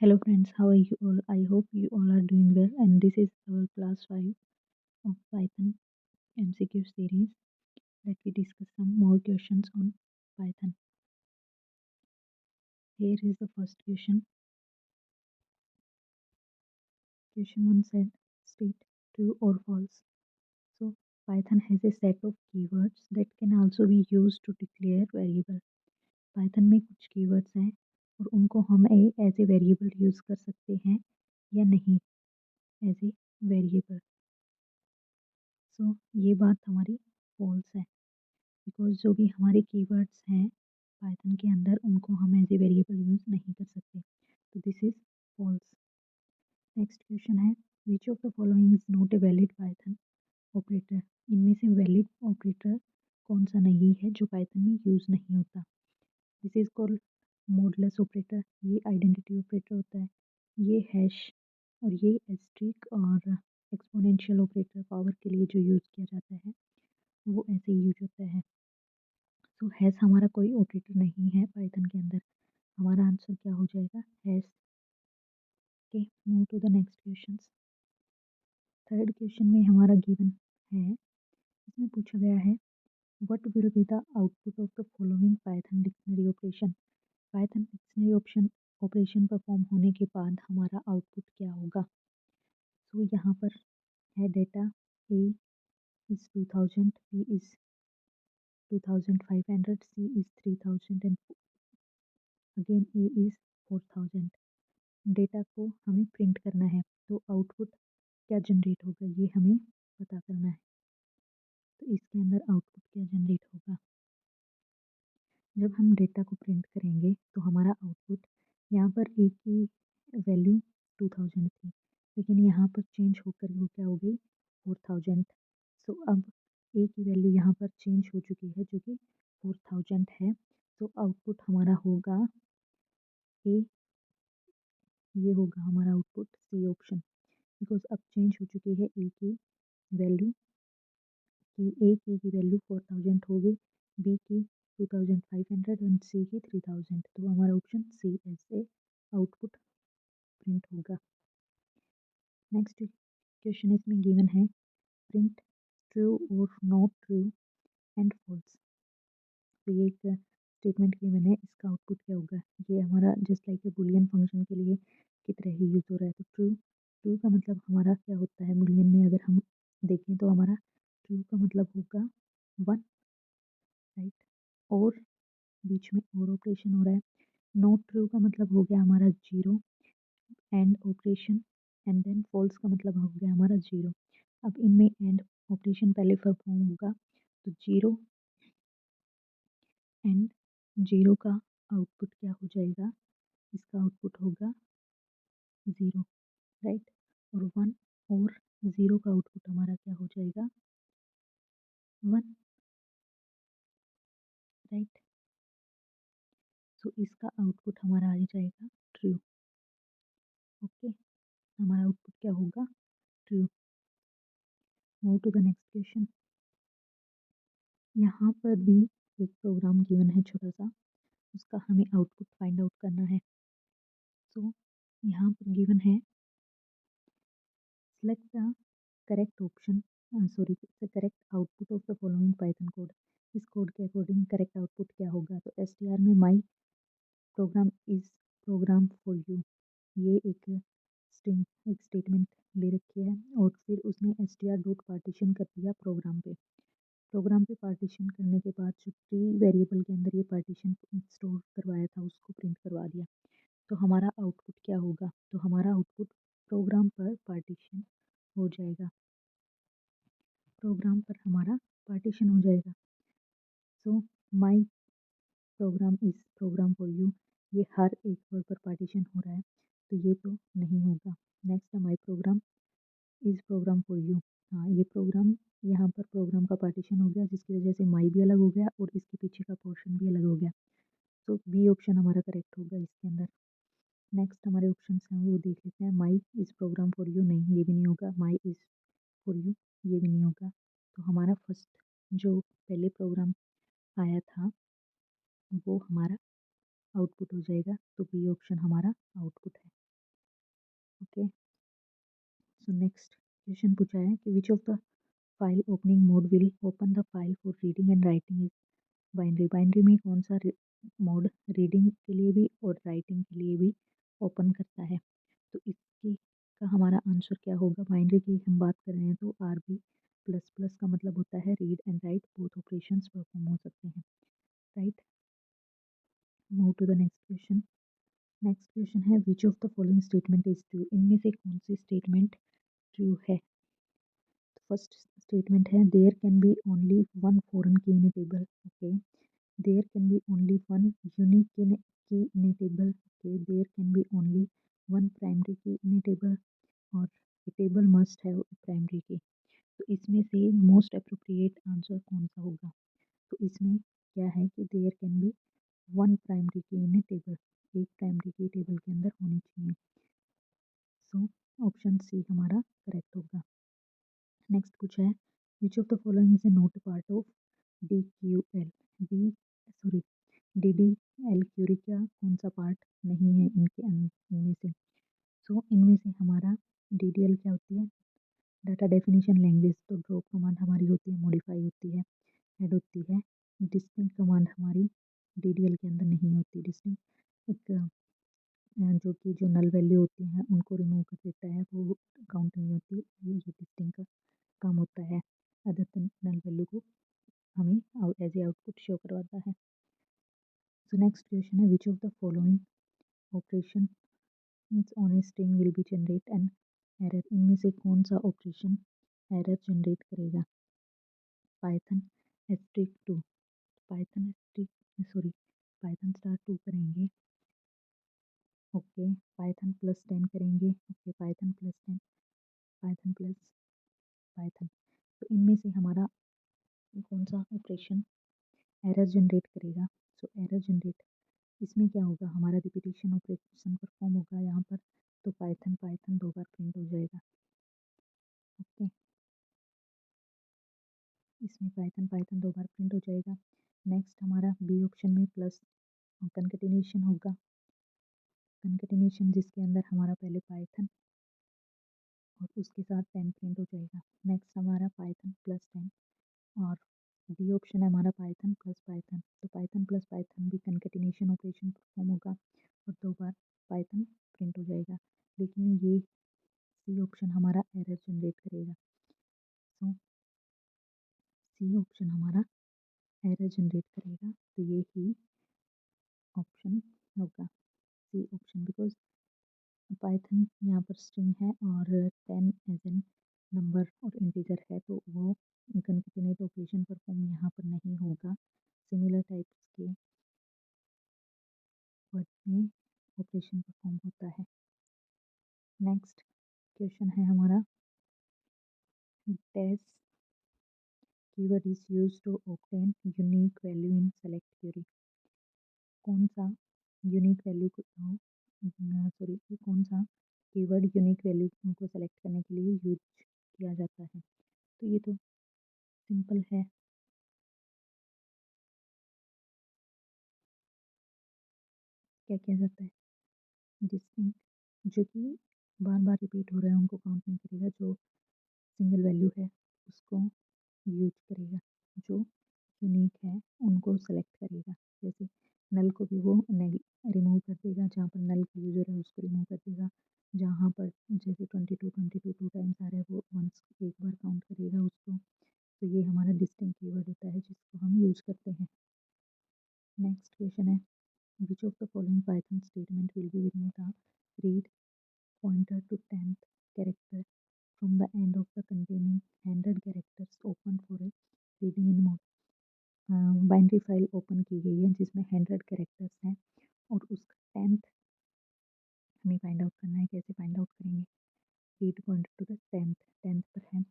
Hello friends, how are you all? I hope you all are doing well, and this is our class 5 of Python MCQ series. Let me discuss some more questions on Python. Here is the first question. Question 1 said state true or false. So Python has a set of keywords that can also be used to declare variable. Python में कुछ keywords हैं और उनको हम as a variable use कर सकते हैं या नहीं एज ए वेरिएबल. सो ये बात हमारी फॉल्स है, बिकॉज जो भी हमारे कीवर्ड्स हैं पाइथन के अंदर उनको हम एज ए वेरिएबल यूज़ नहीं कर सकते. तो this is false. Next question है which of the following is not a valid Python operator. इनमें से वैलिड ऑपरेटर कौन सा नहीं है जो पाइथन में यूज़ नहीं होता. This is called modeless operator. ये आइडेंटिटी ऑपरेटर होता है. ये हैश और ये एस्ट्रिक और एक्सपोनेंशियल ऑपरेटर पावर के लिए जो यूज़ किया जाता है वो ऐसे यूज होता है. सो हैश हमारा कोई ऑपरेटर नहीं है पाइथन के अंदर. हमारा आंसर क्या हो जाएगा hash. Okay, move to the next question. Third question में हमारा गिवन है. इसमें पूछा गया है what will be the output of the following Python dictionary operation. Python dictionary operation perform होने के बाद हमारा आउटपुट क्या होगा. सो यहाँ पर है data A is 2000, B is 2500, C is 3000 and again A is 4000. Data को हमें प्रिंट करना है तो आउटपुट क्या जनरेट होगा ये हमें पता करना है. तो इसके अंदर आउटपुट क्या जनरेट होगा. जब हम डेटा को प्रिंट करेंगे तो हमारा आउटपुट यहाँ पर ए की वैल्यू 2000 थी, लेकिन यहाँ पर चेंज होकर वो क्या हो गई 4000. सो अब ए की वैल्यू यहाँ पर चेंज हो चुकी है जो कि 4000 है. तो आउटपुट हमारा होगा ए. ये होगा हमारा आउटपुट सी ऑप्शन, बिकॉज अब चेंज हो चुकी है ए की वैल्यू कि ए की वैल्यू 4000 हो गई, बी की 2500 एंड सी की 3000. तो हमारा ऑप्शन सी ऐसे आउटपुट प्रिंट होगा. नेक्स्ट क्वेश्चन इसमें गिवन है प्रिंट ट्रू और नॉट ट्रू एंड फॉल्स. तो ये एक स्टेटमेंट गिवन है, इसका आउटपुट क्या होगा. ये हमारा जस्ट लाइक ए बुलियन फंक्शन के लिए की तरह ही यूज हो रहा है. तो ट्रू का मतलब हमारा क्या होता है बुलियन में, अगर हम देखें तो हमारा ट्रू का मतलब होगा 1, राइट. और बीच में और ऑपरेशन हो रहा है. नॉट ट्रू का मतलब हो गया हमारा 0 and operation, and then false का मतलब हो गया हमारा 0. अब इनमें एंड ऑपरेशन पहले परफॉर्म होगा तो 0 एंड 0 का आउटपुट क्या हो जाएगा. इसका आउटपुट होगा 0, राइट. और 1 और 0 का आउटपुट हमारा क्या हो जाएगा 1, राइट. सो इसका आउटपुट हमारा आ जाएगा ट्रू. ओके, हमारा आउटपुट क्या होगा true. Move to the next question. यहाँ पर भी एक प्रोग्राम गिवन है छोटा सा, उसका हमें आउटपुट फाइंड आउट करना है. सो यहाँ पर गिवन है select the correct option sorry the correct output of the following python code. इस कोड के अकॉर्डिंग करेक्ट आउटपुट क्या होगा. तो str में my program is program for you, ये एक स्ट्रिंग एक स्टेटमेंट ले रखी है और फिर उसने str डॉट पार्टीशन कर दिया प्रोग्राम पे. प्रोग्राम पे पार्टीशन करने के बाद जो ट्री वेरिएबल के अंदर ये पार्टीशन स्टोर करवाया था उसको प्रिंट करवा दिया. तो हमारा आउटपुट क्या होगा. तो हमारा आउटपुट प्रोग्राम पर पार्टीशन हो जाएगा. प्रोग्राम पर हमारा पार्टीशन हो जाएगा. So my program is program for you, ये हर एक वर्ड पर पार्टीशन हो रहा है तो ये तो नहीं होगा. नेक्स्ट है माई program is program for you. हाँ, ये प्रोग्राम यहाँ पर प्रोग्राम का पार्टीशन हो गया जिसकी वजह से माई भी अलग हो गया और इसके पीछे का पोर्शन भी अलग हो गया. तो बी ऑप्शन हमारा करेक्ट होगा इसके अंदर. नेक्स्ट हमारे ऑप्शन हैं वो देख लेते हैं. माई इज़ प्रोग्राम फॉर यू, नहीं ये भी नहीं होगा. माई इज़ फॉर यू, ये भी नहीं होगा. तो हमारा फर्स्ट जो पहले प्रोग्राम आया था वो हमारा आउटपुट हो जाएगा. तो बी ऑप्शन हमारा आउटपुट है. सो नेक्स्ट क्वेश्चन पूछा है कि विच of the file opening mode will open the file for reading and writing is binary. Binary में कौन सा मोड रीडिंग के लिए भी और राइटिंग के लिए भी ओपन करता है। तो इसकी का हमारा आंसर क्या होगा। बाइनरी की हम बात कर रहे हैं तो RB प्लस प्लस का मतलब होता है read and write both operations perform हो सकते हैं, right. Move to the next question. Next question है which of the following statement is true. इनमें से कौन सी स्टेटमेंट ट्रू है। फर्स्ट स्टेटमेंट है there can be only one foreign key in a table. Okay, there can be only one unique key in a table. Okay, there can be only one primary key in a table और ए table must have primary की। तो इसमें से most appropriate answer कौन सा होगा। तो इसमें क्या है कि there can be one primary key in a table, एक प्राइमरी की टेबल के अंदर होनी चाहिए। सो ऑप्शन सी हमारा करेक्ट होगा। नेक्स्ट पूछा है which of the following is a not part of DQL। DDL query का कौन सा पार्ट नहीं है इनमें से। सो इनमें से हमारा DDL क्या होती है, डाटा डेफिनेशन लैंग्वेज। तो ड्रॉप कमांड हमारी होती है, मॉडिफाई होती है, ऐड होती है। डिस्टिंक्ट कमांड हमारी DDL के अंदर नहीं होती। डिस्टिंक्ट एक जो कि जो नल वैल्यू होती हैं उनको रिमूव कर देता है, वो काउंट नहीं होती। ये डिस्टिंक्ट का काम होता है अदर देन नल वैल्यू को हमें एज ए आउटपुट शो करवाता है। सो नेक्स्ट क्वेश्चन है which of the following operation on a string will be generate an error. इनमें से कौन सा ऑपरेशन एरर जनरेट करेगा। Python asterisk 2, Python asterisk sorry Python star 2 करेंगे। ओके, पाइथन प्लस 10 करेंगे। Okay, Python plus 10, Python plus Python. तो इनमें से हमारा कौन सा ऑपरेशन एरर जनरेट करेगा। सो एरर जनरेट इसमें क्या होगा, हमारा रिपीटेशन ऑपरेशन परफॉर्म होगा यहाँ पर। तो पाइथन पाइथन दो बार प्रिंट हो जाएगा। ओके, इसमें पाइथन पाइथन दो बार प्रिंट हो जाएगा। नेक्स्ट हमारा बी ऑप्शन में प्लस कंकेटिनेशन होगा। कंकेटिनेशन जिसके अंदर हमारा पहले पाइथन और उसके साथ 10 प्रिंट हो जाएगा। नेक्स्ट हमारा पाइथन प्लस 10 और डी ऑप्शन है हमारा पाइथन प्लस पाइथन। तो पाइथन प्लस पाइथन भी कंकेटिनेशन ऑपरेशन परफॉर्म होगा और दो बार पाइथन प्रिंट हो जाएगा। लेकिन ये सी ऑप्शन हमारा एरर जनरेट करेगा। सो सी ऑप्शन हमारा एरर जनरेट करेगा। तो ये ही ऑप्शन होगा सी ऑप्शन, बिकॉज पाइथन यहाँ पर स्ट्रिंग है और 10 एज एन नंबर और इंटीजर है, तो वो कंकेटिनेट ऑपरेशन परफॉर्म यहाँ पर नहीं होगा। सिमिलर टाइप्स के वर्ड में ऑपरेशन परफॉर्म होता है। नेक्स्ट क्वेश्चन है हमारा डेस keyword is used to obtain unique value in select query. कौन सा यूनिक वैल्यू को कौन सा कीवर्ड यूनिक वैल्यू को सेलेक्ट करने के लिए यूज किया जाता है। तो ये तो सिंपल है। क्या किया जाता है, डिस्टिंक्ट जो कि बार बार रिपीट हो रहे हैं उनको काउंट नहीं करेगा, जो सिंगल वैल्यू है उसको यूज करेगा, जो यूनिक है उनको सेलेक्ट करेगा। जैसे नल को भी वो रिमूव कर देगा, जहाँ पर नल का यूजर है उसको रिमूव कर देगा। जहाँ पर जैसे 22 टू टाइम्स आ रहा है वो वंस एक बार काउंट करेगा उसको। तो ये हमारा डिस्टिंक्ट कीवर्ड होता है जिसको हम यूज करते हैं। नेक्स्ट क्वेश्चन है which of the following Python statement will be within the read pointer to 10th character from the end of the containing 100 characters open for a reading in mode। Binary file open की गई है जिसमें 100 characters हैं और उसका 10th हमें find out करना है। कैसे फाइंड आउट करेंगे, read pointer to the 10th पर है।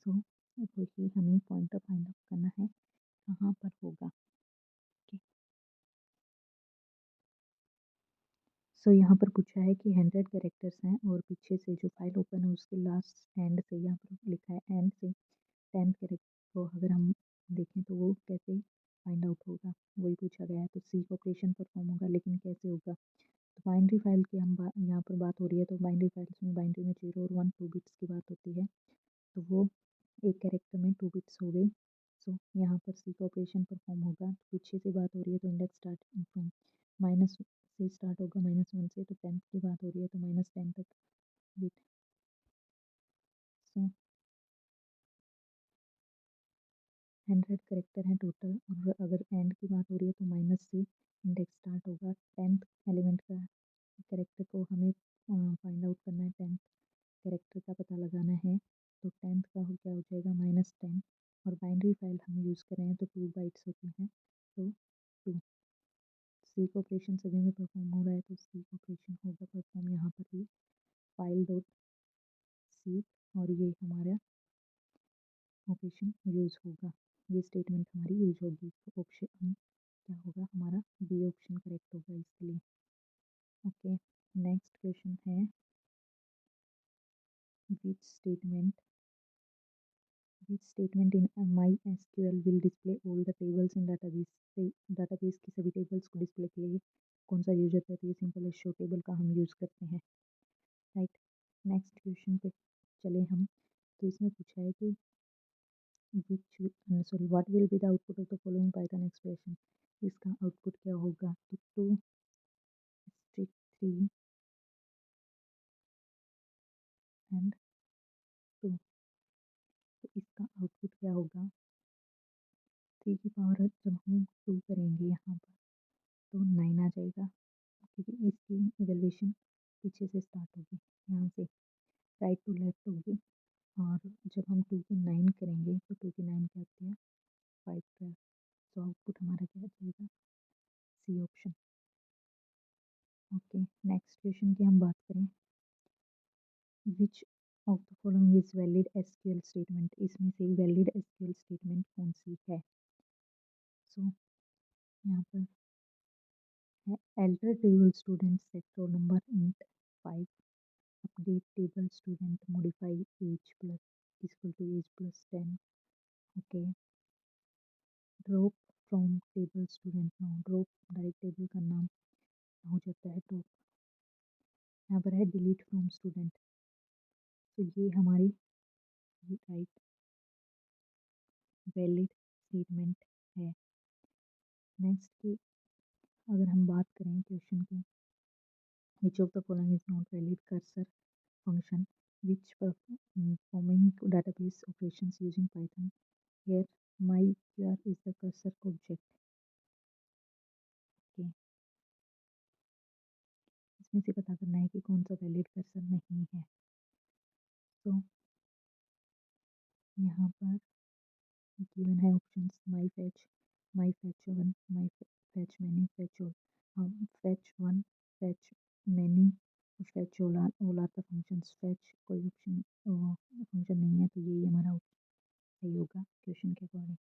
सो वही हमें पॉइंटर फाइंड आउट करना है कहाँ पर होगा। ओके, सो यहाँ पर पूछा है कि 100 कैरेक्टर्स हैं और पीछे से जो फाइल ओपन है उसके लास्ट एंड से यहाँ पर लिखा है एंड से 10th कैरेक्टर को अगर हम देखें तो वो कैसे फाइंड आउट होगा, वही पूछा गया है। तो सी ऑपरेशन परफॉर्म होगा, लेकिन कैसे होगा। तो बाइनरी फाइल की हम यहाँ पर बात हो रही है, तो बाइनरी फाइल्स में बाइनरी में 0 और 1 2 बिट्स की बात होती है, तो वो एक कैरेक्टर में 2 बिट्स हो गई। सो यहाँ पर सी का ऑपरेशन परफॉर्म होगा। तो पीछे से बात हो रही है तो इंडेक्स स्टार्ट फ्रॉम माइनस से स्टार्ट होगा, -1 से, तो 10th की बात हो रही है तो -10 तक बिट। सो 100 करेक्टर हैं टोटल, और अगर एंड की बात हो रही है तो माइनस से इंडेक्स स्टार्ट होगा। 10th एलिमेंट का करेक्टर को हमें फाइंड आउट करना है, 10th करेक्टर का पता लगाना है। तो 10th का क्या हो जाएगा, -10, और बाइनरी फाइल हम यूज़ कर रहे हैं तो 2 बाइट्स होती हैं, तो 2। सी का ऑपरेशन सभी में परफॉर्म हो रहा है तो सी का ऑपरेशन होगा परफॉर्म यहाँ पर भी, फाइल डॉट सी, और ये हमारा ऑपरेशन यूज़ होगा, ये स्टेटमेंट हमारी यूज होगी। तो ऑप्शन क्या होगा हमारा, बी ऑप्शन करेक्ट होगा इसके लिए। ओके, नेक्स्ट क्वेश्चन है, which statement in MySQL will display all the tables in database। database की सभी टेबल्स को डिस्प्ले के लिए कौन सा यूज होता है, तो ये सिंपल है, शो टेबल का हम यूज़ करते हैं, राइट। नेक्स्ट क्वेश्चन पे चले हम, तो इसमें पूछा है कि what will be the output of the following Python expression. इसका आउटपुट क्या होगा, तो 2 स्ट्रिक 3 एंड 2, तो इसका आउटपुट क्या होगा, 3 की पावर जब हम 2 करेंगे यहाँ पर तो 9 आ जाएगा, क्योंकि इसकी इवैल्यूएशन पीछे से स्टार्ट होगी, यहाँ से राइट टू लेफ्ट होगी, और जब हम 2 की 9 करेंगे तो 2 की 9 क्या आती है, 5 12। तो आउटपुट हमारा क्या आ जाएगा, C option. Okay, next question की हम बात करें, which of the following is valid SQL statement. इसमें से वैलिड एसक्यूएल स्टेटमेंट कौन सी है। सो यहाँ पर है, alter table student set roll number int 5, update table student modify age plus equal to age plus 10। Okay, drop from table student now, drop direct table का नाम हो जाता है ड्रॉप। यहाँ पर है डिलीट फ्रॉम स्टूडेंट, तो ये हमारी राइट वैलिड स्टेटमेंट है। नेक्स्ट की अगर हम बात करें क्वेश्चन की, विच of the following is not valid cursor function which performing database operations using Python। Here myqr is the cursor object। okay, इसमें से पता करना है कि कौन सा वैलिड कर्सर नहीं है। तो यहाँ पर गिवन है options, my fetch 1, my fetch many, fetch all. Fetch 1, fetch many, fetch all are the functions. Fetch कोई ऑप्शन फंक्शन नहीं है, तो ये हमारा सही होगा क्वेश्चन के अकॉर्डिंग।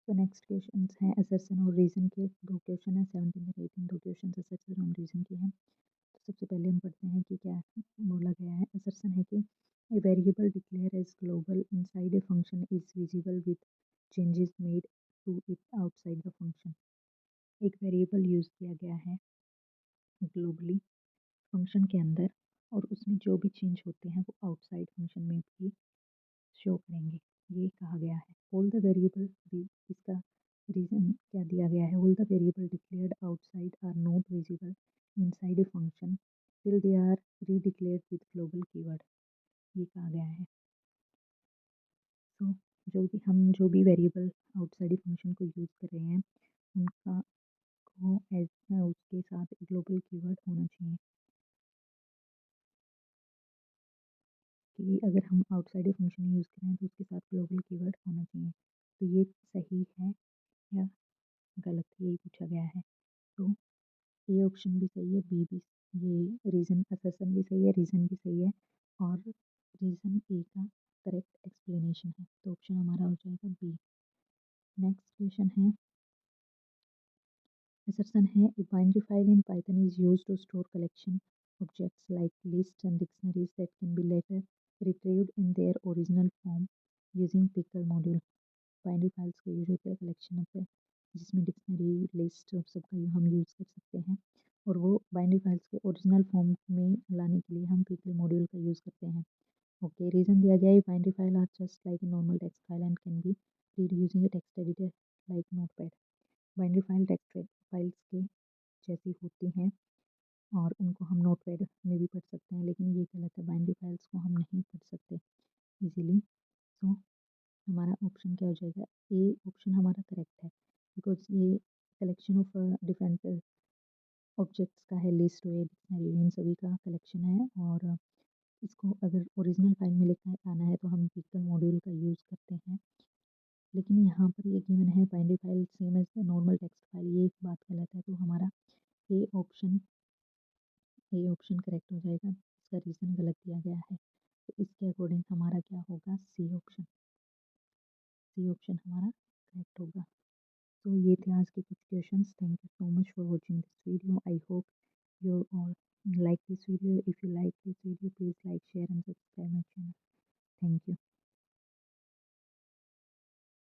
तो नेक्स्ट क्वेश्चन हैं असर्शन और रीजन के, 2 क्वेश्चन है 17 और 18, 2 क्वेश्चन असर्शन और रीजन के हैं। तो सबसे पहले हम पढ़ते हैं कि क्या बोला गया है। असर्शन है कि a variable declared as global inside a function is visible with changes made to it outside the function। एक वेरिएबल यूज किया गया है ग्लोबली फंक्शन के अंदर, और उसमें जो भी चेंज होते हैं वो आउटसाइड फंक्शन में भी शो करेंगे, ये कहा गया है। ऑल द वेरिएबल, इसका रीजन क्या दिया गया है, all the variable declared outside are not visible inside a function till they are redeclared with global keyword, ये कहा गया है। तो जो भी वेरिएबल आउटसाइड फंक्शन को यूज़ कर रहे हैं उनका को उसके साथ ग्लोबल कीवर्ड होना चाहिए, कि अगर हम आउटसाइड फंक्शन यूज़ करें तो उसके साथ ग्लोबल कीवर्ड होना चाहिए। तो ये सही है या गलत, यही पूछा गया है। तो ए ऑप्शन भी सही है, बी भी, ये रीज़न असर्शन भी सही है, रीज़न भी सही है, और रीज़न ए का करेक्ट एक्सप्लेनेशन है, तो ऑप्शन हमारा हो जाएगा बी। नेक्स्ट क्वेश्चन है, assertion है, a binary file in Python is used to store collection objects like lists and dictionaries that can be later retrieved in their original form using pickle module। Binary files का use होता है collection होता है जिसमें dictionary list और सबका हम use कर सकते हैं, और वो बाइनरी फाइल्स के ओरिजिनल फॉर्म में लाने के लिए हम पिकल मॉड्यूल का यूज़ करते हैं। ओके, रीज़न दिया गया है binary file are just like a normal text file and can be read using a text editor like Notepad. Binary file text files के जैसी होती हैं और उनको हम नोटपैड में भी पढ़ सकते हैं, लेकिन ये गलत है, बाइनरी फाइल्स को हम नहीं पढ़ सकते इजीली। सो हमारा ऑप्शन क्या हो जाएगा? ए ऑप्शन हमारा करेक्ट है, बिकॉज ये कलेक्शन ऑफ डिफरेंट ऑब्जेक्ट्स का है, लिस्ट हुए डिक्शनरी इन सभी का कलेक्शन है, और इसको अगर ओरिजिनल फाइल में लेकर आना है तो हम पिकल मॉड्यूल का यूज़ करते हैं। लेकिन यहाँ पर ये गिवन है binary file same as normal text file, ये एक बात गलत है, तो हमारा ए ऑप्शन करेक्ट हो जाएगा। इसका रीज़न गलत दिया गया है, तो इसके अकॉर्डिंग हमारा क्या होगा? सी ऑप्शन हमारा करेक्ट होगा। तो ये थे आज के कुछ questions. Thank you so much for watching this video. I hope you all like this video. If you like this video, please like, share and subscribe my channel. Thank you.